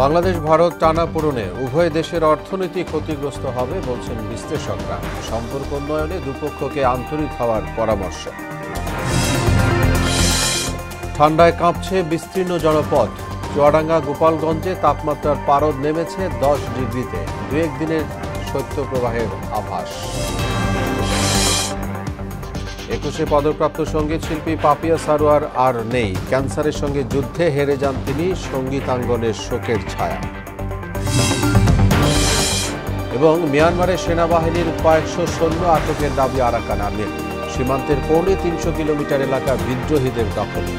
বাংলাদেশ ভারত টানাপোড়েনে উভয় দেশের অর্থনীতি ক্ষতিগ্রস্ত হবে বলছেন বিশ্লেষকরা। সম্পর্ক উন্নয়নে দুপক্ষকে আন্তরিক হওয়ার পরামর্শ। ঠান্ডায় কাঁপছে বিস্তীর্ণ জনপদ। চুয়াডাঙ্গা গোপালগঞ্জে তাপমাত্রার পারদ নেমেছে 10 ডিগ্রিতে। 2-1 দিনের শৈত্যপ্রবাহের আভাস। 21-এ পদকপ্রাপ্ত সঙ্গীত শিল্পী পাপিয়া সারোয়ার আর নেই। ক্যান্সারের সঙ্গে যুদ্ধে হেরে যান তিনি। সঙ্গীতাঙ্গনের শোকের ছায়া। এবং মিয়ানমারের সেনাবাহিনীর কয়েকশো সৈন্য আটকের দাবি আরাকান আর্মির। সীমান্তের 350 কিলোমিটার এলাকা বিদ্রোহীদের দখলে।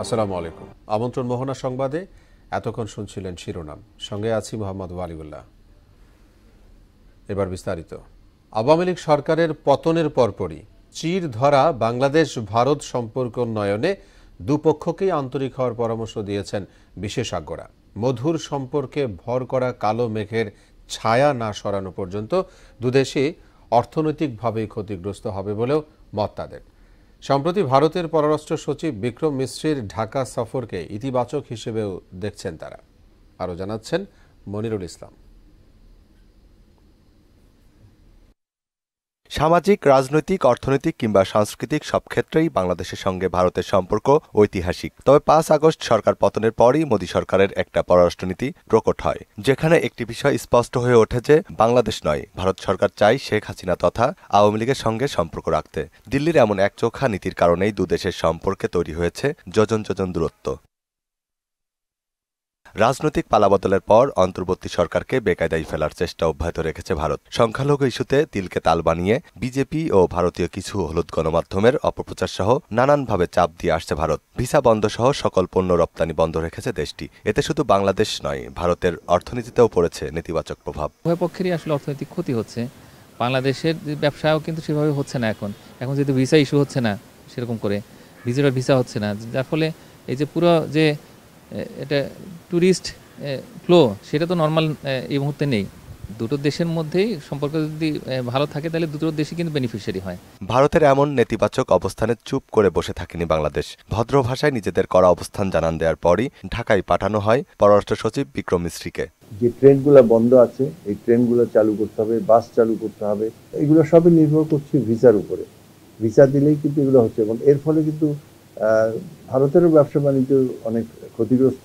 আসসালামু আলাইকুম। আমন্ত্রণ মোহনা সংবাদে। এতক্ষণ শুনছিলেন শিরোনাম, সঙ্গে আছি মোহাম্মদ ওয়ালিউল্লাহ। এবার বিস্তারিত। আওয়ামী লীগ সরকারের পতনের পরপরই চির ধরা বাংলাদেশ ভারত সম্পর্ক উন্নয়নে দুপক্ষকেই আন্তরিক হওয়ার পরামর্শ দিয়েছেন বিশেষজ্ঞরা। মধুর সম্পর্কে ভর করা কালো মেঘের ছায়া না সরানো পর্যন্ত দুদেশই অর্থনৈতিকভাবেই ক্ষতিগ্রস্ত হবে বলেও মত তাদের। সম্প্রতি ভারতের পররাষ্ট্র সচিব বিক্রম মিশ্রির ঢাকা সফরকে ইতিবাচক হিসেবেও দেখছেন তারা। আরও জানাচ্ছেন মনিরুল ইসলাম। সামাজিক, রাজনৈতিক, অর্থনৈতিক কিংবা সাংস্কৃতিক সব ক্ষেত্রেই বাংলাদেশের সঙ্গে ভারতের সম্পর্ক ঐতিহাসিক। তবে 5 আগস্ট সরকার পতনের পরই মোদী সরকারের একটা পররাষ্ট্রনীতি প্রকট হয়, যেখানে একটি বিষয় স্পষ্ট হয়ে ওঠে যে বাংলাদেশ নয়, ভারত সরকার চাই শেখ হাসিনা তথা আওয়ামী লীগের সঙ্গে সম্পর্ক রাখতে। দিল্লির এমন একচোখা নীতির কারণেই দুদেশের সম্পর্কে তৈরি হয়েছে যোজন যোজন দূরত্ব। রাজনৈতিক পালাবদলের পর অন্তর্বর্তী সরকারকে বেকায়দায় ফেলার চেষ্টা অব্যাহত রেখেছে ভারত। সংখ্যালঘু ইস্যুতে তিলকে তাল বানিয়ে বিজেপি ও ভারতীয় কিছু হলুদ গণমাধ্যমের অপপ্রচার সহ নানানভাবে চাপ দিয়ে আসছে ভারত। ভিসা বন্ধ সহ সকল পণ্য রপ্তানি বন্ধ রেখেছে দেশটি। এতে শুধু বাংলাদেশ নয়, ভারতের অর্থনীতিতেও পড়েছে নেতিবাচক প্রভাব। উভয় পক্ষেরই আসলে অর্থনৈতিক ক্ষতি হচ্ছে। বাংলাদেশের ব্যবসাও কিন্তু সেভাবে হচ্ছে না। এখন যেহেতু ভিসা ইস্যু হচ্ছে না সেরকম করে, ভিজিটর ভিসা হচ্ছে না, যার ফলে এই যে পুরো যে এটা ট্যুরিস্ট ফ্লো সেটা তো নর্মাল এই মুহূর্তে নেই। দুটো দেশের মধ্যেই সম্পর্ক যদি ভালো থাকে তাহলে দুটো দেশই কিন্তু বেনিফিশিয়ারি হয়। ভারতের এমন নেতিবাচক অবস্থানে চুপ করে বসে থাকেনি বাংলাদেশ। ভদ্র ভাষায় নিজেদের করা অবস্থান জানান দেওয়ার পরই ঢাকায় পাঠানো হয় পররাষ্ট্র সচিব বিক্রম মিশ্রিকে। যে ট্রেনগুলো বন্ধ আছে এই ট্রেনগুলো চালু করতে হবে, বাস চালু করতে হবে, এগুলো সবই নির্ভর করছে ভিসার উপরে। ভিসা দিলেই কিন্তু এগুলো হচ্ছে এবং এর ফলে কিন্তু ভারতেরও ব্যবসা বাণিজ্য অনেক ক্ষতিগ্রস্ত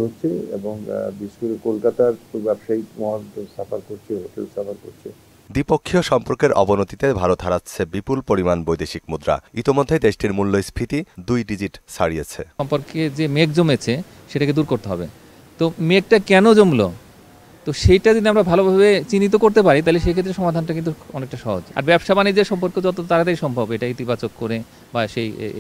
হচ্ছে এবং বিশেষ করে কলকাতার ব্যবসায়িক মহল সাফার করছে, হোটেল সাফার করছে। দ্বিপক্ষীয় সম্পর্কের অবনতিতে ভারত হারাচ্ছে বিপুল পরিমাণ বৈদেশিক মুদ্রা। ইতোমধ্যে দেশটির মূল্যস্ফীতি 2 ডিজিট ছাড়িয়েছে। সম্পর্কে যে মেঘ জমেছে সেটাকে দূর করতে হবে। তো মেঘটা কেন জমলো, তো সেইটা যদি আমরা ভালোভাবে চিহ্নিত করতে পারি তাহলে সেক্ষেত্রে সমাধানটা কিন্তু অনেকটা সহজ। আর ব্যবসা বাণিজ্যের সম্পর্ক যত তাড়াতাড়ি সম্ভব এটা ইতিবাচক করে বা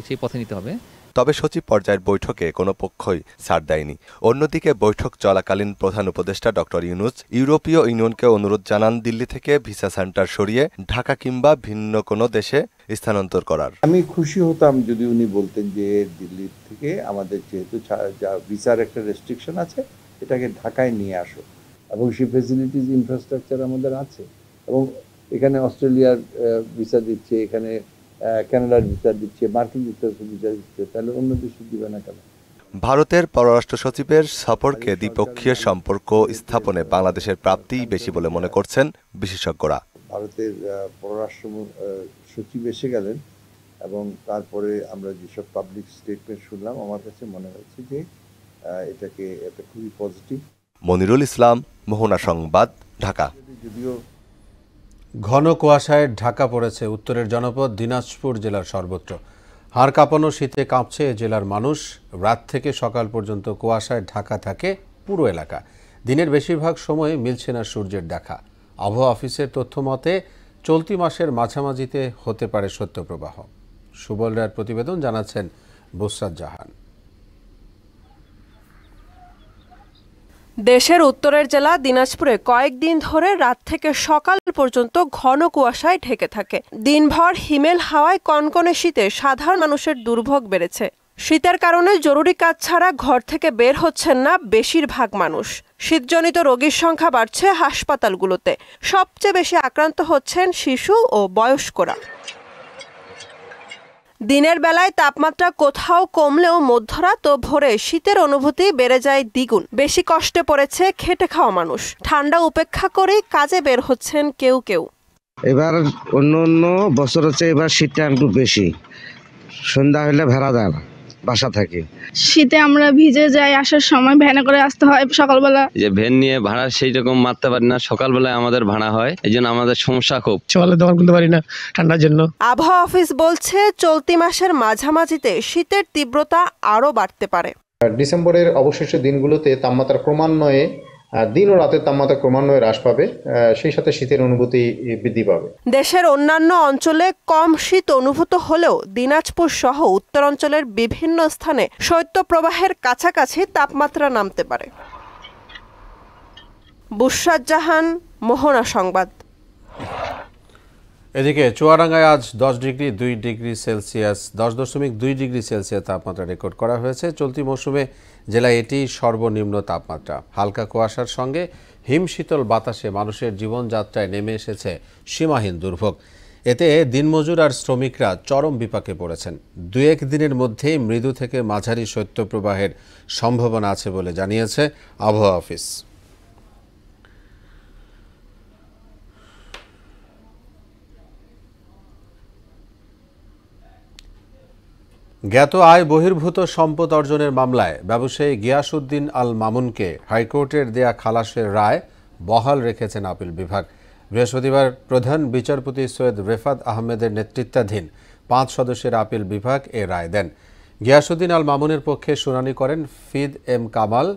সেই পথে নিতে হবে। তবে সচিব পর্যায়ের বৈঠকে কোনো পক্ষই ছাড় দেয়নি। অন্যদিকে বৈঠক চলাকালীন প্রধান উপদেষ্টা ডক্টর ইউনূস ইউরোপীয় ইউনিয়নকে অনুরোধ জানান দিল্লি থেকে ভিসা সেন্টার সরিয়ে ঢাকা কিংবা ভিন্ন কোনো দেশে স্থানান্তর করার। আমি খুশি হতাম যদি উনি বলতেন যে দিল্লি থেকে আমাদের যেহেতু ভিসার একটা রেস্ট্রিকশন আছে এটাকে ঢাকায় নিয়ে আসো, এবং সেই ফেসিলিটিস ইনফ্রাস্ট্রাকচার আমাদের আছে এবং এখানে অস্ট্রেলিয়ার ভিসা দিচ্ছে, এখানে কানাডার ভিসা দিচ্ছে, মার্কিন যুক্তরাষ্ট্রের ভিসা দিচ্ছে, তাহলে অন্য দেশে দিবে না কেন? ভারতের পররাষ্ট্র সচিবের সফরকে দ্বিপক্ষীয় সম্পর্ক স্থাপনে বাংলাদেশের প্রাপ্তিই বেশি বলে মনে করছেন বিশেষজ্ঞরা। ভারতের পররাষ্ট্র সচিব এসে গেলেন এবং তারপরে আমরা যেসব পাবলিক স্টেটমেন্ট শুনলাম, আমার কাছে মনে হচ্ছে যে এটা খুবই পজিটিভ। মনিরুল ইসলাম, মোহনা সংবাদ, ঢাকা। যদিও ঘন কুয়াশায় ঢাকা পড়েছে উত্তরের জনপদ দিনাজপুর জেলার সর্বত্র। হাড় কাঁপানো শীতে কাঁপছে জেলার মানুষ। রাত থেকে সকাল পর্যন্ত কুয়াশায় ঢাকা থাকে পুরো এলাকা। দিনের বেশিরভাগ সময়ে মিলছে না সূর্যের দেখা। আবহাওয়া অফিসের তথ্য মতে চলতি মাসের মাঝামাঝিতে হতে পারে শৈত্যপ্রবাহ। সুবল রায়ের প্রতিবেদন, জানাচ্ছেন বুসরাত জাহান। দেশের উত্তরের জেলা দিনাজপুরে কয়েকদিন ধরে রাত থেকে সকাল পর্যন্ত ঘন কুয়াশায় ঢেকে থাকে। দিনভর হিমেল হাওয়ায় কনকনে শীতে সাধারণ মানুষের দুর্ভোগ বেড়েছে। শীতের কারণে জরুরি কাজ ছাড়া ঘর থেকে বের হচ্ছেন না বেশিরভাগ মানুষ। শীতজনিত রোগীর সংখ্যা বাড়ছে হাসপাতালগুলোতে। সবচেয়ে বেশি আক্রান্ত হচ্ছেন শিশু ও বয়স্করা। দিনের বেলায় তাপমাত্রা কোথাও কমলেও মধ্যরাত ও ভোরে শীতের অনুভূতি বেড়ে যায় দ্বিগুণ। বেশি কষ্টে পড়েছে খেটে খাওয়া মানুষ। ঠান্ডা উপেক্ষা করেই কাজে বের হচ্ছেন কেউ কেউ। এবার অন্য বছর হচ্ছে এবার শীতটা একটু বেশি। সন্ধ্যা হলে ভেড়া যায় না, বাসা থাকে। শীতে আমরা ভিজে যাই, আসার সময় ভ্যানে করে আসতে হয় সকালবেলা। যে ভ্যান নিয়ে ভাড়া সেই রকম মারতে পারি না, সকালবেলায় আমাদের ভাড়া হয়, এই জন্য আমাদের সমস্যা খুব। সকালে দোকান খুলতে পারি না ঠান্ডার জন্য। আবহাওয়া অফিস বলছে চলতি মাসের মাঝামাঝিতে শীতের তীব্রতা আরও বাড়তে পারে। ডিসেম্বরের অবশিষ্ট দিনগুলোতে তাপমাত্রা ক্রমান্বয়ে দিন ও রাতের তাপমাত্রা ক্রমান্বয়ে হ্রাস পাবে, সেই সাথে শীতের অনুভূতি বৃদ্ধি পাবে। দেশের অন্যান্য অঞ্চলে কম শীত অনুভূত হলেও দিনাজপুর সহ উত্তরাঞ্চলের বিভিন্ন স্থানে শৈত্যপ্রবাহের কাছাকাছি তাপমাত্রা নামতে পারে। বুশরাত জাহান, মোহনা সংবাদ। এদিকে চুয়াডাঙ্গায় আজ 10.2 ডিগ্রি সেলসিয়াস 10.2 ডিগ্রি সেলসিয়াস তাপমাত্রা রেকর্ড করা হয়েছে। চলতি মৌসুমে জেলায় এটি সর্বনিম্ন তাপমাত্রা। হালকা কুয়াশার সঙ্গে হিমশীতল বাতাসে মানুষের জীবনযাত্রায় নেমে এসেছে সীমাহীন দুর্ভোগ। এতে দিনমজুর আর শ্রমিকরা চরম বিপাকে পড়েছেন। 2-1 দিনের মধ্যেই মৃদু থেকে মাঝারি শৈত্যপ্রবাহের সম্ভাবনা আছে বলে জানিয়েছে আবহাওয়া অফিস। জ্ঞাত আয় বহির্ভূত সম্পদ অর্জনের মামলায় ব্যবসায়ী গিয়াসউদ্দিন আল মামুনকে হাইকোর্টের দেয়া খালাসের রায় বহাল রেখেছেন আপিল বিভাগ। বৃহস্পতিবার প্রধান বিচারপতি সৈয়দ রেফাত আহমেদের নেতৃত্বাধীন 5 সদস্যের আপিল বিভাগ এ রায় দেন। গিয়াসউদ্দিন আল মামুনের পক্ষে শুনানি করেন ফিদ এম কামাল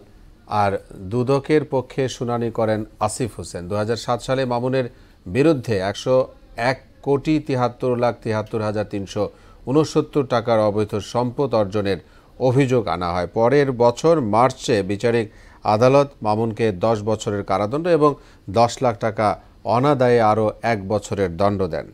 আর দুদকের পক্ষে শুনানি করেন আসিফ হোসেন। 2007 সালে মামুনের বিরুদ্ধে 101,73,73,369 টাকার অবৈধ সম্পদ অর্জনের অভিযোগ আনা হয়। পরের বছর মার্চে বিচারিক আদালত মামুনকে 10 বছরের কারাদণ্ড এবং 10 লাখ টাকা অনাদায়ে আরও 1 বছরের দণ্ড দেন।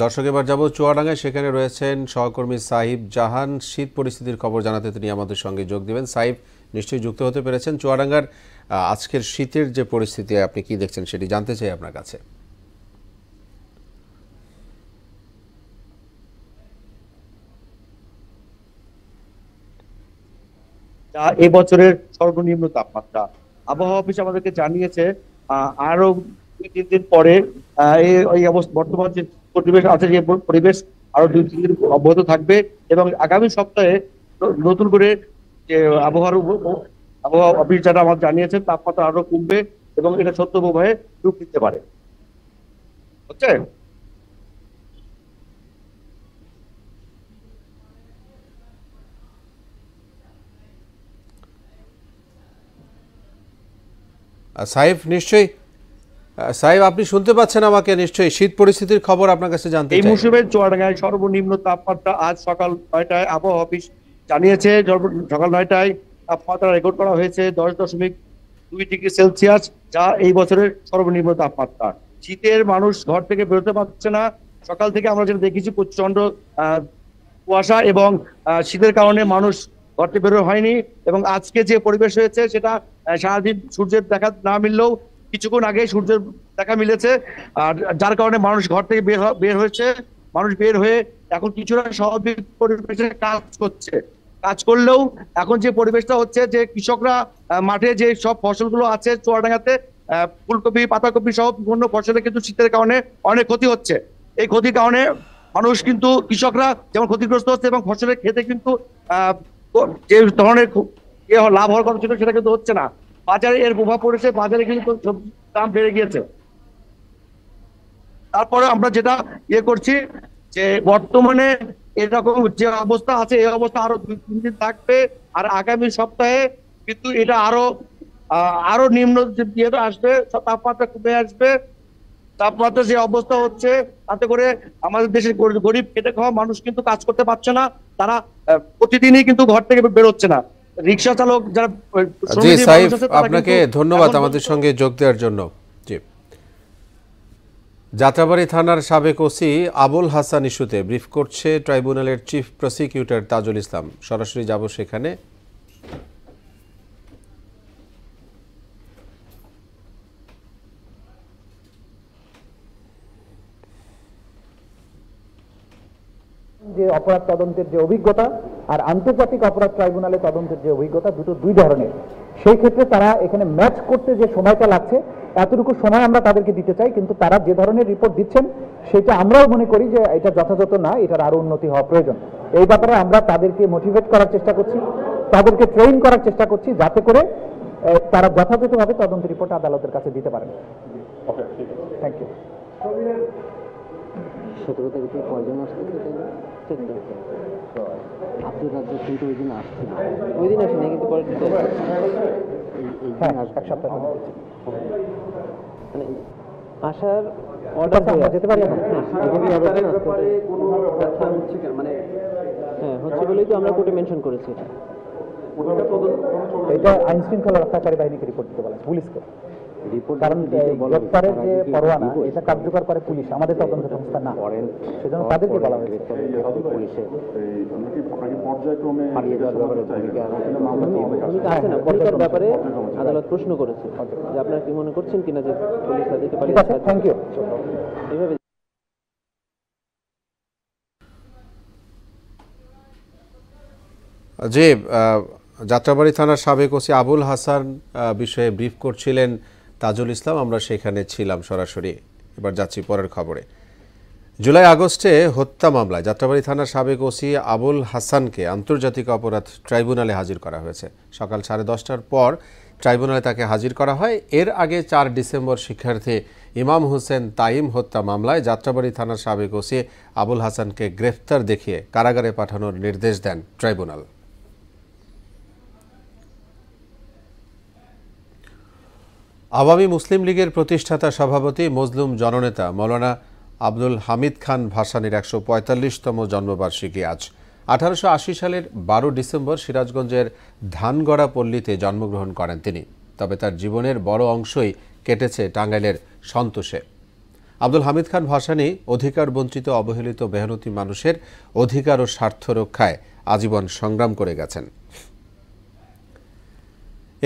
দর্শক, এবার যাব চুয়াডাঙ্গায়। সেখানে রয়েছেন সহকর্মী সাহিব জাহান। শীত পরিস্থিতির খবর জানাতে তিনি আমাদের সঙ্গে যোগ দেবেন। সাহিব, নিশ্চয়ই যুক্ত হতে পেরেছেন। চুয়াডাঙ্গার আজকের শীতের যে পরিস্থিতি আপনি কি দেখছেন সেটি জানতে চাই আপনার কাছে। এবছরের সর্বনিম্ন তাপমাত্রা আবহাওয়া অফিস আমাদেরকে জানিয়েছে আরো 2-3 দিন পরে এই অবস্থা, বর্তমান যে পরিবেশ আছে, যে পরিবেশ আরো 2-3 দিন অব্যাহত থাকবে এবং আগামী সপ্তাহে নতুন করে যে আবহাওয়া অফিস যারা আমাদের জানিয়েছেন তাপমাত্রা আরো কমবে এবং এটা সত্য প্রবাহে রূপ নিতে পারে। হচ্ছে সাহেব, নিশ্চয়ই সাহেব আপনি শুনতে পাচ্ছেন আমাকে? নিশ্চয়ই শীত পরিস্থিতির খবর আপনার কাছে জানতে চাই। এই মৌসুমে চুয়াডাঙ্গায় সর্বনিম্ন তাপমাত্রা আজ সকাল 9টায় আবহাওয়া অফিস জানিয়েছে, সকাল 9টায় তাপমাত্রা রেকর্ড করা হয়েছে 10.2 ডিগ্রি সেলসিয়াস, যা এই বছরের সর্বনিম্ন তাপমাত্রা। শীতের মানুষ ঘর থেকে বেরোতে পারছে না। সকাল থেকে আমরা যেটা দেখেছি প্রচন্ড কুয়াশা এবং শীতের কারণে মানুষ ঘর থেকে বেরো হয়নি এবং আজকে যে পরিবেশ হয়েছে সেটা সারাদিন সূর্যের দেখা না মিললেও কিছুক্ষণ আগে সূর্যের দেখা মিলেছে, আর যার কারণে মানুষ ঘর থেকে বের হয়েছে। মানুষ বের হয়ে এখন কিছুটা স্বাভাবিক পরিবেশে কাজ করলেও এখন যে পরিবেশটা হচ্ছে যে কৃষকরা মাঠে যে সব ফসলগুলো আছে চুয়াডাঙ্গাতে ফুলকপি, পাতাকপি সহ বিভিন্ন ফসলে কিন্তু শীতের কারণে অনেক ক্ষতি হচ্ছে। এই ক্ষতির কারণে মানুষ কিন্তু কৃষকরা যেমন ক্ষতিগ্রস্ত হচ্ছে এবং ফসলের ক্ষেতে কিন্তু যে ধরনের লাভ হওয়ার কথা ছিল সেটা কিন্তু হচ্ছে না। বাজারে এর প্রভাব পড়েছে, বাজারে কিন্তু দাম বেড়ে গিয়েছে। তারপরে আমরা যেটা করছি যে বর্তমানে এরকম যে অবস্থা আছে এই অবস্থা আরো 2-3 দিন থাকবে, আর আগামী সপ্তাহে কিন্তু এটা আরো নিম্ন দিকে আসবে, তাপমাত্রা কমে আসবে। তাপমাত্রা যে অবস্থা হচ্ছে তাতে করে আমাদের দেশের গরিব খেটে খাওয়া মানুষ কিন্তু কাজ করতে পারছে না, তারা প্রতিদিনই কিন্তু ঘর থেকে বেরোচ্ছে না। রিক্সা চালক যারা জি সাইফ, আপনাকে ধন্যবাদ আমাদের সঙ্গে যোগ দেওয়ার জন্য। জি, যাত্রাবাড়ী থানার সাবেক ওসি আবুল হাসান ইস্যুতে ব্রিফ করছে ট্রাইব্যুনালের চিফ প্রসিকিউটর তাজুল ইসলাম। সরাসরি যাব সেখানে। যে অপরাধ তদন্তের যে অভিজ্ঞতা আর আন্তর্জাতিক অপরাধ ট্রাইব্যুনালে তদন্তের যে অভিজ্ঞতা দুই ধরনের, সেই ক্ষেত্রে তারা এখানে ম্যাচ করতে যে সময়টা লাগছে এতটুকু সময় আমরা তাদেরকে দিতে চাই, কিন্তু তারা যে ধরনের রিপোর্ট দিচ্ছেন সেটা আমরাও মনে করি যে এটা যথাযথ না, এটার আরো উন্নতি হওয়া প্রয়োজন। এই ব্যাপারে আমরা তাদেরকে মোটিভেট করার চেষ্টা করছি, তাদেরকে ট্রেন করার চেষ্টা করছি, যাতে করে তারা যথাযথভাবে তদন্ত রিপোর্ট আদালতের কাছে দিতে পারেন। Thank you. 17 তারিখে কয়জন আসতেছে? আব্দুল রাজ্জাক কিন্তু ওই দিন আসছিল, ওই দিন আসেনি কিন্তু পরে এক সপ্তাহ মানে আসার অর্ডার যেতে পারি মানে হ্যাঁ হচ্ছে বলেই তো আমরা কোর্টে মেনশন করেছি। এটা আইন শৃঙ্খলা রক্ষাকারী বাহিনীকে রিপোর্ট দিতে বলা, পুলিশকে। কারণ গ্রেপ্তারের যে পরোয়ানা এটা কার্যকর করে পুলিশ, আমাদের তদন্ত সংস্থা না, সেজন্য তাদেরকে বলা হয়েছে। ব্যাপারে আদালত প্রশ্ন করেছে যে আপনারা কি মনে করছেন কিনা যে পুলিশ তাদেরকে ঠিক আছে, থ্যাংক ইউ। এইভাবে যে যাত্রাবাড়ী থানার সাবেক ওসি আবুল হাসান বিষয়ে ব্রিফ করছিলেন তাজুল ইসলাম, আমরা সেখানে ছিলাম সরাসরি। এবার যাচ্ছি পরের খবরে। জুলাই আগস্টে হত্যা মামলায় যাত্রাবাড়ী থানার সাবেক ওসি আবুল হাসানকে আন্তর্জাতিক অপরাধ ট্রাইব্যুনালে হাজির করা হয়েছে। সকাল 10:30টার পর ট্রাইব্যুনালে তাকে হাজির করা হয়। এর আগে 4 ডিসেম্বর শিক্ষার্থী ইমাম হোসেন তাইম হত্যা মামলায় যাত্রাবাড়ী থানার সাবেক ওসি আবুল হাসানকে গ্রেফতার দেখিয়ে কারাগারে পাঠানোর নির্দেশ দেন ট্রাইব্যুনাল। আওয়ামী মুসলিম লীগের প্রতিষ্ঠাতা সভাপতি মজলুম জননেতা মৌলানা আব্দুল হামিদ খান ভাসানীর 145তম জন্মবার্ষিকী আজ। 1880 সালের 12 ডিসেম্বর সিরাজগঞ্জের ধানগড়া পল্লীতে জন্মগ্রহণ করেন তিনি। তবে তার জীবনের বড় অংশই কেটেছে টাঙ্গাইলের সন্তোষে। আব্দুল হামিদ খান ভাসানী অধিকার বঞ্চিত অবহেলিত মেহনতি মানুষের অধিকার ও স্বার্থ রক্ষায় আজীবন সংগ্রাম করে গেছেন।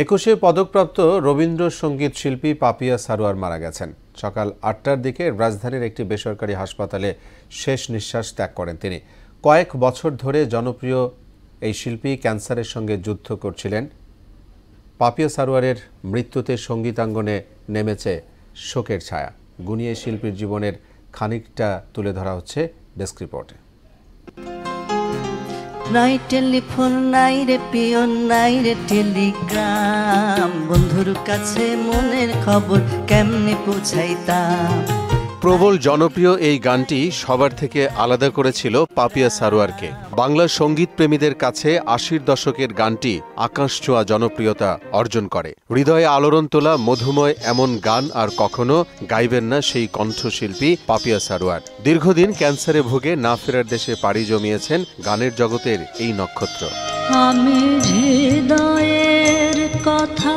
21শে পদকপ্রাপ্ত রবীন্দ্রসঙ্গীত শিল্পী পাপিয়া সারোয়ার মারা গেছেন। সকাল 8টার দিকে রাজধানীর একটি বেসরকারি হাসপাতালে শেষ নিঃশ্বাস ত্যাগ করেন তিনি। কয়েক বছর ধরে জনপ্রিয় এই শিল্পী ক্যান্সারের সঙ্গে যুদ্ধ করছিলেন। পাপিয়া সারোয়ারের মৃত্যুতে সঙ্গীতাঙ্গনে নেমেছে শোকের ছায়া। গুনিয়ে শিল্পীর জীবনের খানিকটা তুলে ধরা হচ্ছে ডেস্ক রিপোর্টে। নাই টেলিফোন নাই রে পিয়ন নাই রে টেলিগ্রাম, বন্ধুর কাছে মনের খবর কেমনে পৌঁছাইতাম। প্রবল জনপ্রিয় এই গানটি সবার থেকে আলাদা করেছিল পাপিয়া সারোয়ারকে। বাংলা সঙ্গীত প্রেমীদের কাছে 80-র দশকের গানটি আকাশ ছোঁয়া জনপ্রিয়তা অর্জন করে। হৃদয়ে আলোড়ন তোলা মধুময় এমন গান আর কখনো গাইবেন না সেই কণ্ঠশিল্পী পাপিয়া সারোয়ার। দীর্ঘদিন ক্যান্সারে ভুগে না ফেরার দেশে পাড়ি জমিয়েছেন গানের জগতের এই নক্ষত্র। আমি হৃদয়ের কথা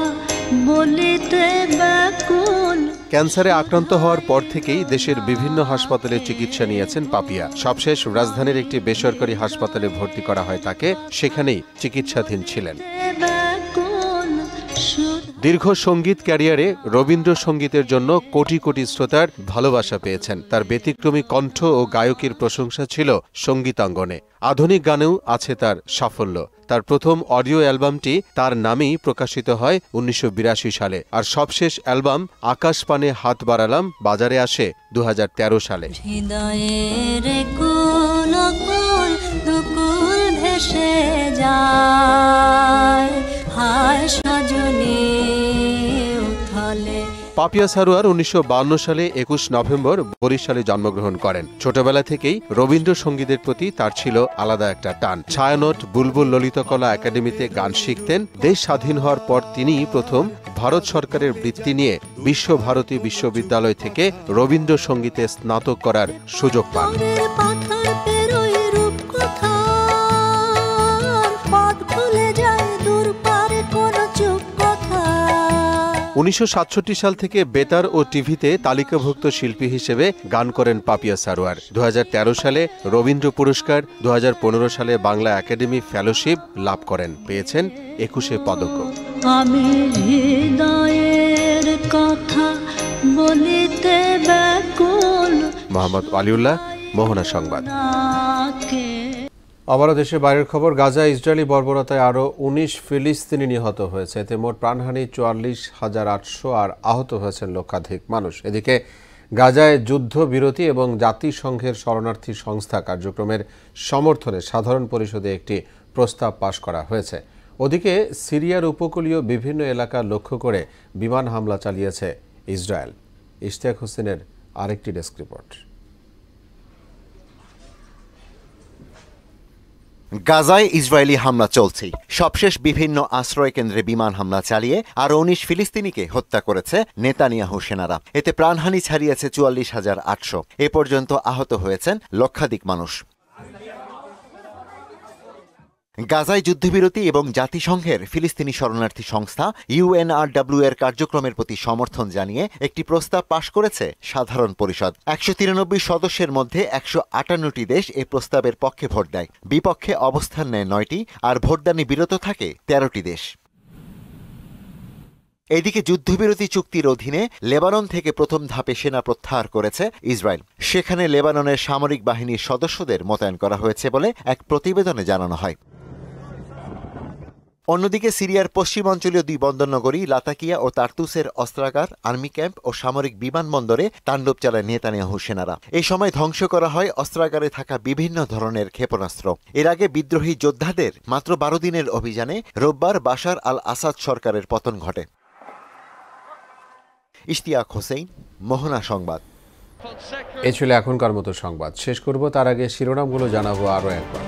বলিতে ব্যাকুল। ক্যান্সারে আক্রান্ত হওয়ার পর থেকেই দেশের বিভিন্ন হাসপাতালে চিকিৎসা নিয়েছেন পাপিয়া। সবশেষ রাজধানীর একটি বেসরকারি হাসপাতালে ভর্তি করা হয় তাকে, সেখানেই চিকিৎসাধীন ছিলেন। দীর্ঘ সঙ্গীত ক্যারিয়ারে রবীন্দ্রসঙ্গীতের জন্য কোটি কোটি শ্রোতার ভালোবাসা পেয়েছেন। তার ব্যতিক্রমী কণ্ঠ ও গায়কের প্রশংসা ছিল সঙ্গীতাঙ্গনে। আধুনিক গানেও আছে তার সাফল্য। তার প্রথম অডিও অ্যালবামটি তার নামেই প্রকাশিত হয় 1982 সালে, আর সবশেষ অ্যালবাম আকাশ পানে হাত বাড়ালাম বাজারে আসে 2013 সালে। হৃদয়ের কোন কোন দুকুল ভেসে যায়, হায় সজনী উথলে। পাপিয়া সারোয়ার 1952 সালে 21 নভেম্বর বরিশালে জন্মগ্রহণ করেন। ছোটবেলা থেকেই রবীন্দ্রসঙ্গীতের প্রতি তার ছিল আলাদা একটা টান। ছায়ানট বুলবুল ললিতকলা একাডেমিতে গান শিখতেন। দেশ স্বাধীন হওয়ার পর তিনি প্রথম ভারত সরকারের বৃত্তি নিয়ে বিশ্বভারতী বিশ্ববিদ্যালয় থেকে রবীন্দ্রসঙ্গীতে স্নাতক করার সুযোগ পান। 1967 সাল থেকে বেতার ও টিভিতে তালিকাভুক্ত শিল্পী হিসেবে গান করেন পাপিয়া সারোয়ার। 2013 সালে রবীন্দ্র পুরস্কার, 2015 সালে বাংলা একাডেমি ফেলোশিপ লাভ করেন। পেয়েছেন 21 পদক। আমি হৃদয়ের কথা বলিতে ব্যাকুল। মোহাম্মদ ওয়ালিউল্লাহ, মোহনা সংবাদ। আবারও দেশের বাইরের খবর। গাজায় ইসরায়েলি বর্বরতায় আরও 19 ফিলিস্তিনি নিহত হয়েছে। এতে মোট প্রাণহানি 44,800 আর আহত হয়েছেন লক্ষাধিক মানুষ। এদিকে গাজায় যুদ্ধবিরতি এবং জাতিসংঘের শরণার্থী সংস্থা কার্যক্রমের সমর্থনে সাধারণ পরিষদে একটি প্রস্তাব পাশ করা হয়েছে। ওদিকে সিরিয়ার উপকূলীয় বিভিন্ন এলাকা লক্ষ্য করে বিমান হামলা চালিয়েছে ইসরায়েল। ইশতিয়াক হোসেনের আরেকটি ডেস্ক রিপোর্ট। গাজায় ইসরায়েলি হামলা চলছে। সবশেষ বিভিন্ন আশ্রয় কেন্দ্রে বিমান হামলা চালিয়ে আরও 19 ফিলিস্তিনিকে হত্যা করেছে নেতানিয়াহু সেনারা। এতে প্রাণহানি ছাড়িয়েছে 44,800। এ পর্যন্ত আহত হয়েছেন লক্ষাধিক মানুষ। গাজায় যুদ্ধবিরতি এবং জাতিসংঘের ফিলিস্তিনি শরণার্থী সংস্থা UNRW এর কার্যক্রমের প্রতি সমর্থন জানিয়ে একটি প্রস্তাব পাশ করেছে সাধারণ পরিষদ। 193 সদস্যের মধ্যে 158টি দেশ এ প্রস্তাবের পক্ষে ভোট দেয়। বিপক্ষে অবস্থান নেয় 9টি, আর ভোটদানে বিরত থাকে 13টি দেশ। এদিকে যুদ্ধবিরতি চুক্তির অধীনে লেবানন থেকে প্রথম ধাপে সেনা প্রত্যাহার করেছে ইসরায়েল। সেখানে লেবাননের সামরিক বাহিনীর সদস্যদের মোতায়েন করা হয়েছে বলে এক প্রতিবেদনে জানানো হয়। অন্যদিকে সিরিয়ার পশ্চিমাঞ্চলীয় 2 বন্দরনগরী লাতাকিয়া ও তার্তুসের অস্ত্রাগার, আর্মি ক্যাম্প ও সামরিক বিমানবন্দরে তাণ্ডব চালায় নেতানিয়াহু সেনারা। এই সময় ধ্বংস করা হয় অস্ত্রাগারে থাকা বিভিন্ন ধরনের ক্ষেপণাস্ত্র। এর আগে বিদ্রোহী যোদ্ধাদের মাত্র 12 দিনের অভিযানে রোববার বাশার আল আসাদ সরকারের পতন ঘটে। ইশতিয়াক হোসেন, মোহনা সংবাদ। এ ছিল এখনকার মতো সংবাদ। শেষ করব তার আগে শিরোনামগুলো জানাবো আরও একবার।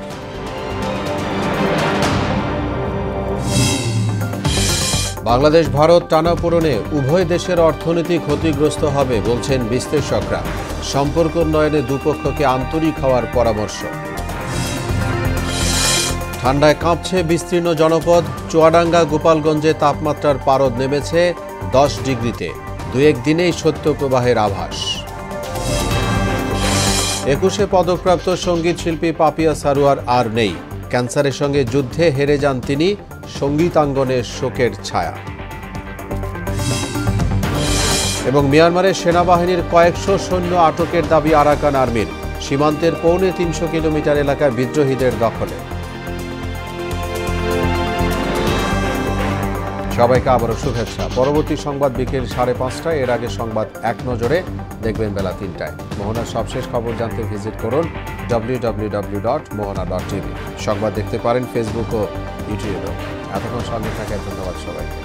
বাংলাদেশ ভারত টানাপোড়েনে উভয় দেশের অর্থনীতি ক্ষতিগ্রস্ত হবে বলছেন বিশ্লেষকরা। সম্পর্ক উন্নয়নে দুপক্ষকে আন্তরিক হওয়ার পরামর্শ। ঠান্ডায় কাঁপছে বিস্তীর্ণ জনপদ। চুয়াডাঙ্গা, গোপালগঞ্জে তাপমাত্রার পারদ নেমেছে 10 ডিগ্রিতে। 2-1 দিনেই শৈত্যপ্রবাহের আভাস। 21 পদকপ্রাপ্ত সঙ্গীত শিল্পী পাপিয়া সারোয়ার আর নেই। ক্যান্সারের সঙ্গে যুদ্ধে হেরে যান তিনি। সঙ্গীতাঙ্গনে শোকের ছায়া। এবং মিয়ানমারের সেনাবাহিনীর কয়েকশো সৈন্য আটকের দাবি আরাকান আর্মির। সীমান্তের 350 কিলোমিটার এলাকায় বিদ্রোহীদের দখলে। সবাইকে আবারও শুভেচ্ছা। পরবর্তী সংবাদ বিকেল 5:30টায়। এর আগে সংবাদ এক নজরে দেখবেন বেলা 3টায়। মোহনার সবশেষ খবর জানতে ভিজিট করুন www.mohana.tv। সংবাদ দেখতে পারেন ফেসবুক ও ইউটিউবে। এতক্ষণ সঙ্গে থাকার ধন্যবাদ সবাইকে।